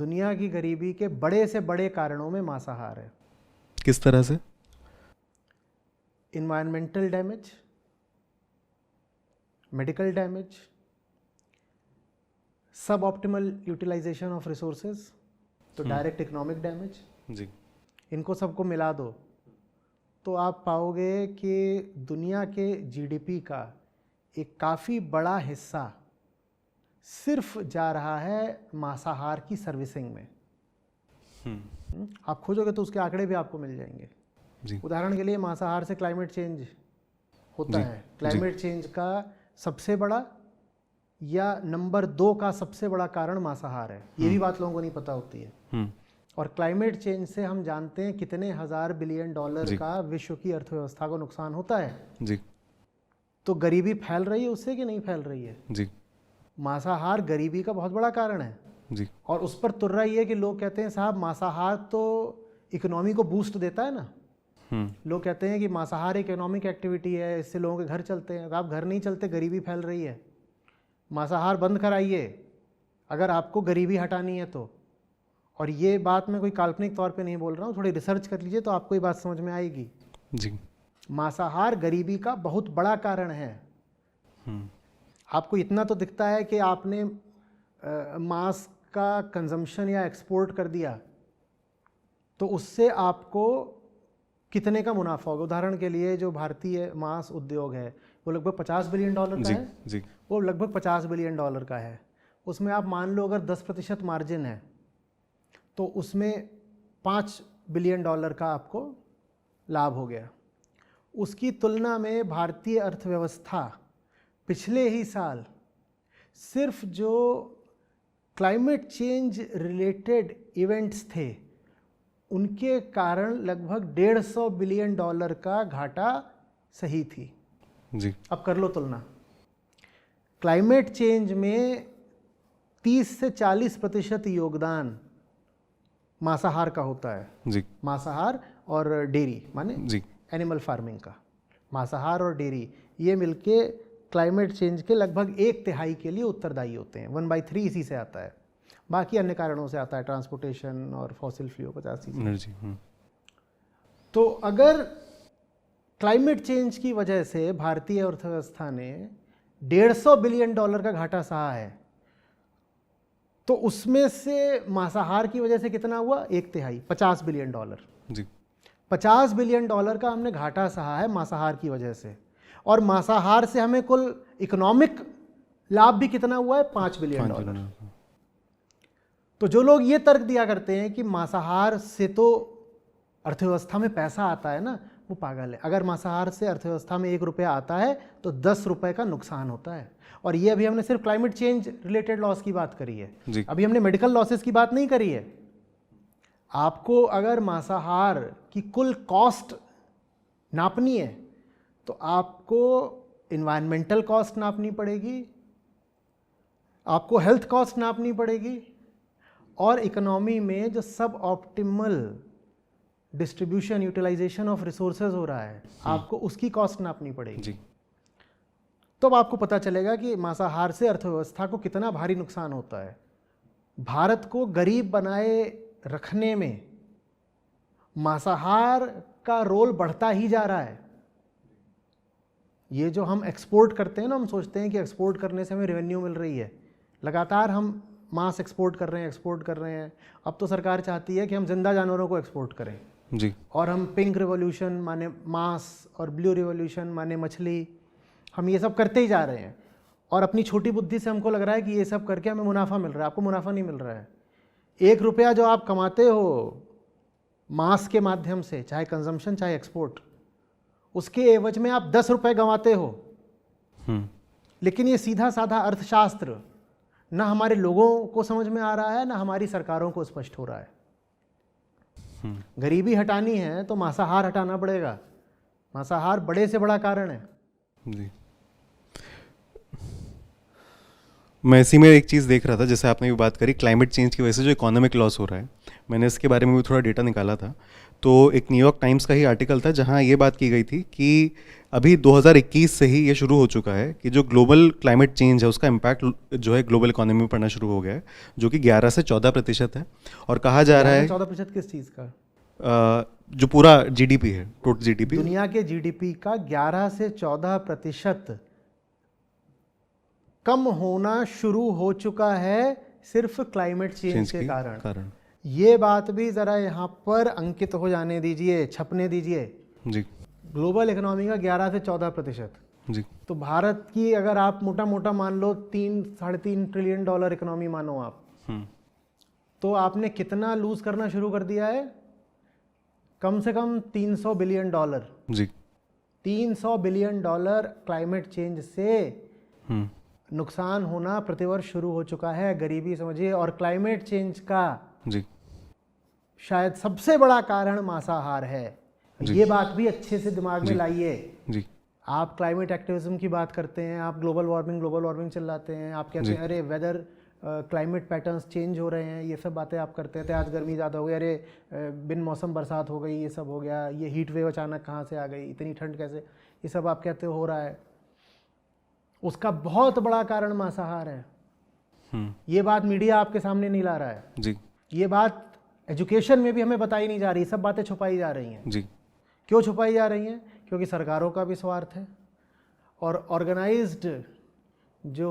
दुनिया की गरीबी के बड़े से बड़े कारणों में मांसाहार है। किस तरह से? इन्वायरमेंटल डैमेज, मेडिकल डैमेज, सब ऑप्टिमल यूटिलाइजेशन ऑफ रिसोर्सेज, तो डायरेक्ट इकोनॉमिक डैमेज जी। इनको सबको मिला दो तो आप पाओगे कि दुनिया के जीडीपी का एक काफ़ी बड़ा हिस्सा सिर्फ जा रहा है मांसाहार की सर्विसिंग में। आप खोजोगे तो उसके आंकड़े भी आपको मिल जाएंगे जी। उदाहरण के लिए मांसाहार से क्लाइमेट चेंज होता जी, है। क्लाइमेट चेंज का सबसे बड़ा या नंबर 2 का सबसे बड़ा कारण मांसाहार है, ये भी बात लोगों को नहीं पता होती है। और क्लाइमेट चेंज से हम जानते हैं कितने हजार बिलियन डॉलर का विश्व की अर्थव्यवस्था को नुकसान होता है जी। तो गरीबी फैल रही है उससे कि नहीं फैल रही है? जी। मांसाहार गरीबी का बहुत बड़ा कारण है जी। और उस पर तुर्रा ये है कि लोग कहते हैं साहब मांसाहार तो इकोनॉमी को बूस्ट देता है ना। लोग कहते हैं कि मांसाहार इकोनॉमिक एक्टिविटी है, इससे लोगों के घर चलते हैं। आप घर नहीं चलते, गरीबी फैल रही है। मांसाहार बंद कराइए अगर आपको गरीबी हटानी है तो। और ये बात मैं कोई काल्पनिक तौर पे नहीं बोल रहा हूँ, थोड़ी रिसर्च कर लीजिए तो आपको ये बात समझ में आएगी जी। मांसाहार गरीबी का बहुत बड़ा कारण है। आपको इतना तो दिखता है कि आपने मांस का कंजम्पशन या एक्सपोर्ट कर दिया तो उससे आपको कितने का मुनाफा होगा। उदाहरण के लिए जो भारतीय मांस उद्योग है वो लगभग 50 बिलियन डॉलर का जी, है जी। वो लगभग 50 बिलियन डॉलर का है। उसमें आप मान लो अगर 10% मार्जिन है तो उसमें 5 बिलियन डॉलर का आपको लाभ हो गया। उसकी तुलना में भारतीय अर्थव्यवस्था पिछले ही साल सिर्फ जो क्लाइमेट चेंज रिलेटेड इवेंट्स थे उनके कारण लगभग 150 बिलियन डॉलर का घाटा सही थी जी। अब कर लो तुलना। क्लाइमेट चेंज में 30 से 40% योगदान मांसाहार का होता है जी। मांसाहार और डेयरी माने जी। एनिमल फार्मिंग का। मांसाहार और डेयरी ये मिलके क्लाइमेट चेंज के लगभग 1/3 के लिए उत्तरदायी होते हैं। 1/3 इसी से आता है, बाकी अन्य कारणों से आता है, ट्रांसपोर्टेशन और फॉसिल फ्यूल 50 चीज़ें। तो अगर क्लाइमेट चेंज की वजह से भारतीय अर्थव्यवस्था ने 150 बिलियन डॉलर का घाटा सहा है तो उसमें से मांसाहार की वजह से कितना हुआ? 1/3, 50 बिलियन डॉलर जी। 50 बिलियन डॉलर का हमने घाटा सहा है मांसाहार की वजह से। और मांसाहार से हमें कुल इकोनॉमिक लाभ भी कितना हुआ है? 5 बिलियन डॉलर। तो जो लोग ये तर्क दिया करते हैं कि मांसाहार से तो अर्थव्यवस्था में पैसा आता है ना, वो पागल है। अगर मांसाहार से अर्थव्यवस्था में 1 रुपया आता है तो 10 रुपए का नुकसान होता है। और ये अभी हमने सिर्फ क्लाइमेट चेंज रिलेटेड लॉस की बात करी है, अभी हमने मेडिकल लॉसेस की बात नहीं करी है। आपको अगर मांसाहार की कुल कॉस्ट नापनी है तो आपको इन्वायरमेंटल कॉस्ट नापनी पड़ेगी, आपको हेल्थ कॉस्ट नापनी पड़ेगी और इकोनॉमी में जो सब optimal distribution utilization of resources हो रहा है आपको उसकी कॉस्ट नापनी पड़ेगी जी। तो अब आपको पता चलेगा कि मांसाहार से अर्थव्यवस्था को कितना भारी नुकसान होता है। भारत को गरीब बनाए रखने में मांसाहार का रोल बढ़ता ही जा रहा है। ये जो हम एक्सपोर्ट करते हैं ना, हम सोचते हैं कि एक्सपोर्ट करने से हमें रेवेन्यू मिल रही है, लगातार हम मांस एक्सपोर्ट कर रहे हैं। अब तो सरकार चाहती है कि हम जिंदा जानवरों को एक्सपोर्ट करें जी। और हम पिंक रिवॉल्यूशन माने मांस और ब्लू रिवॉल्यूशन माने मछली, हम ये सब करते ही जा रहे हैं। और अपनी छोटी बुद्धि से हमको लग रहा है कि ये सब करके हमें मुनाफा मिल रहा है। आपको मुनाफा नहीं मिल रहा है। 1 रुपया जो आप कमाते हो मांस के माध्यम से, चाहे कंजम्पशन चाहे एक्सपोर्ट, उसके एवज में आप 10 रुपए गंवाते हो। लेकिन ये सीधा साधा अर्थशास्त्र ना हमारे लोगों को समझ में आ रहा है ना हमारी सरकारों को स्पष्ट हो रहा है। गरीबी हटानी है तो मांसाहार हटाना पड़ेगा। मांसाहार बड़े से बड़ा कारण है जी। मैं इसी में एक चीज़ देख रहा था, जैसे आपने भी बात करी क्लाइमेट चेंज की वजह से जो इकोनॉमिक लॉस हो रहा है, मैंने इसके बारे में भी थोड़ा डेटा निकाला था। तो एक न्यूयॉर्क टाइम्स का ही आर्टिकल था जहाँ ये बात की गई थी कि अभी 2021 से ही ये शुरू हो चुका है कि जो ग्लोबल क्लाइमेट चेंज है उसका इम्पैक्ट जो है ग्लोबल इकोनॉमी में पड़ना शुरू हो गया है, जो कि 11 से 14% है। और कहा जा रहा है 14% किस चीज़ का? जो पूरा जीडीपी है, टोटल जीडीपी, दुनिया के जीडीपी का 11 से 14% कम होना शुरू हो चुका है सिर्फ क्लाइमेट चेंज के कारण। ये बात भी ज़रा यहाँ पर अंकित हो जाने दीजिए, छपने दीजिए जी। ग्लोबल इकोनॉमी का 11 से 14%। जी। तो भारत की अगर आप मोटा मोटा मान लो 3-3.5 ट्रिलियन डॉलर इकोनॉमी मानो आप, तो आपने कितना लूज करना शुरू कर दिया है? कम से कम $300 बिलियन। जी। $300 बिलियन क्लाइमेट चेंज से नुकसान होना प्रतिवर्ष शुरू हो चुका है। गरीबी समझिए, और क्लाइमेट चेंज का जी शायद सबसे बड़ा कारण मांसाहार है। ये बात भी अच्छे से दिमाग में लाइए। जी। आप क्लाइमेट एक्टिविज्म की बात करते हैं, आप ग्लोबल वार्मिंग चिल्लाते हैं, आप कहते हैं अरे वेदर क्लाइमेट पैटर्न्स चेंज हो रहे हैं, ये सब बातें आप करते थे। आज गर्मी ज़्यादा हो गई, अरे बिन मौसम बरसात हो गई, ये सब हो गया, ये हीट वेव अचानक कहाँ से आ गई, इतनी ठंड कैसे, ये सब आप कहते हो रहा है। उसका बहुत बड़ा कारण मांसाहार है। ये बात मीडिया आपके सामने नहीं ला रहा है जी। ये बात एजुकेशन में भी हमें बताई नहीं जा रही, सब बातें छुपाई जा रही हैं जी। क्यों छुपाई जा रही हैं? क्योंकि सरकारों का भी स्वार्थ है, और ऑर्गेनाइज्ड जो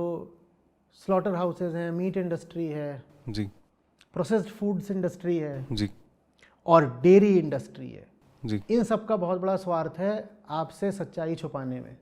स्लॉटर हाउसेज हैं, मीट इंडस्ट्री है जी, प्रोसेस्ड फूड्स इंडस्ट्री है जी, और डेयरी इंडस्ट्री है जी, इन सब का बहुत बड़ा स्वार्थ है आपसे सच्चाई छुपाने में।